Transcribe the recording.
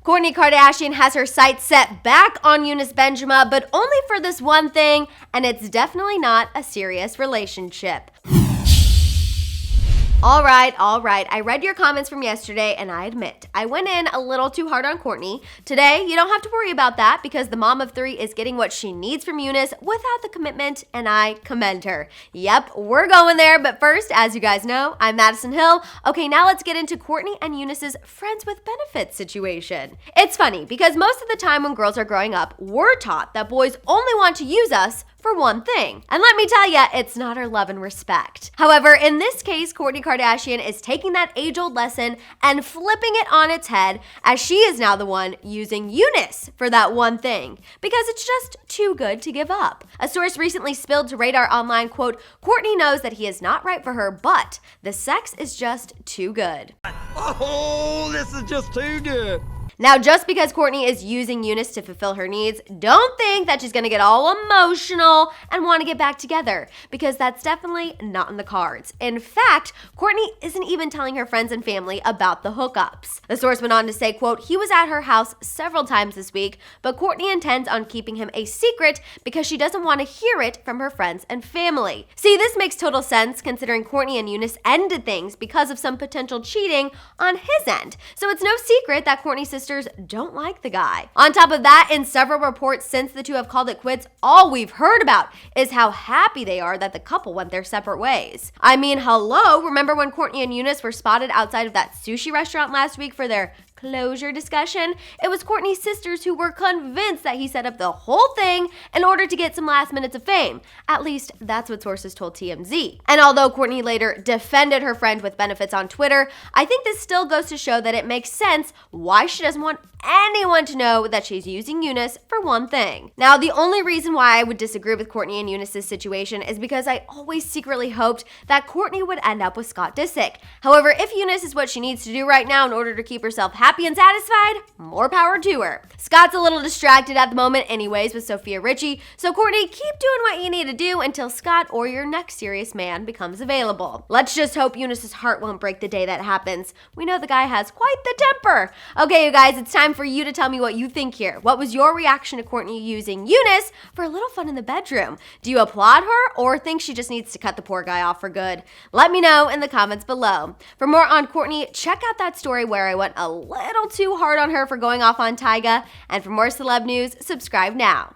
Kourtney Kardashian has her sights set back on Younes Bendjima, but only for this one thing, and it's definitely not a serious relationship. All right. I read your comments from yesterday, and I admit, I went in a little too hard on Kourtney. Today, you don't have to worry about that because the mom of 3 is getting what she needs from Younes without the commitment, and I commend her. Yep, we're going there, but first, as you guys know, I'm Madison Hill. Okay, now let's get into Kourtney and Younes' friends with benefits situation. It's funny because most of the time when girls are growing up, we're taught that boys only want to use us for one thing. And let me tell ya, it's not our love and respect. However, in this case, Kourtney Kardashian is taking that age-old lesson and flipping it on its head as she is now the one using Younes for that one thing because it's just too good to give up. A source recently spilled to Radar Online, quote, Kourtney knows that he is not right for her, but the sex is just too good. Oh, this is just too good. Now, just because Kourtney is using Younes to fulfill her needs, don't think that she's gonna get all emotional and want to get back together, because that's definitely not in the cards. In fact, Kourtney isn't even telling her friends and family about the hookups. The source went on to say, quote, he was at her house several times this week, but Kourtney intends on keeping him a secret because she doesn't want to hear it from her friends and family. See, this makes total sense considering Kourtney and Younes ended things because of some potential cheating on his end. So it's no secret that Kourtney's sister don't like the guy. On top of that, in several reports since the two have called it quits, all we've heard about is how happy they are that the couple went their separate ways. I mean, hello, remember when Kourtney and Younes were spotted outside of that sushi restaurant last week for their closure discussion? It was Kourtney's sisters who were convinced that he set up the whole thing in order to get some last minutes of fame. At least that's what sources told TMZ. And although Kourtney later defended her friend with benefits on Twitter, I think this still goes to show that it makes sense why she doesn't want anyone to know that she's using Younes for one thing. Now, the only reason why I would disagree with Kourtney and Younes' situation is because I always secretly hoped that Kourtney would end up with Scott Disick. However, if Younes is what she needs to do right now in order to keep herself happy and satisfied, more power to her. Scott's a little distracted at the moment anyways with Sophia Richie, so Kourtney, keep doing what you need to do until Scott or your next serious man becomes available. Let's just hope Younes' heart won't break the day that happens. We know the guy has quite the temper. Okay, you guys, it's time for you to tell me what you think here. What was your reaction to Kourtney using Younes for a little fun in the bedroom? Do you applaud her or think she just needs to cut the poor guy off for good? Let me know in the comments below. For more on Kourtney, check out that story where I went a little too hard on her for going off on Tyga. And for more celeb news, subscribe now.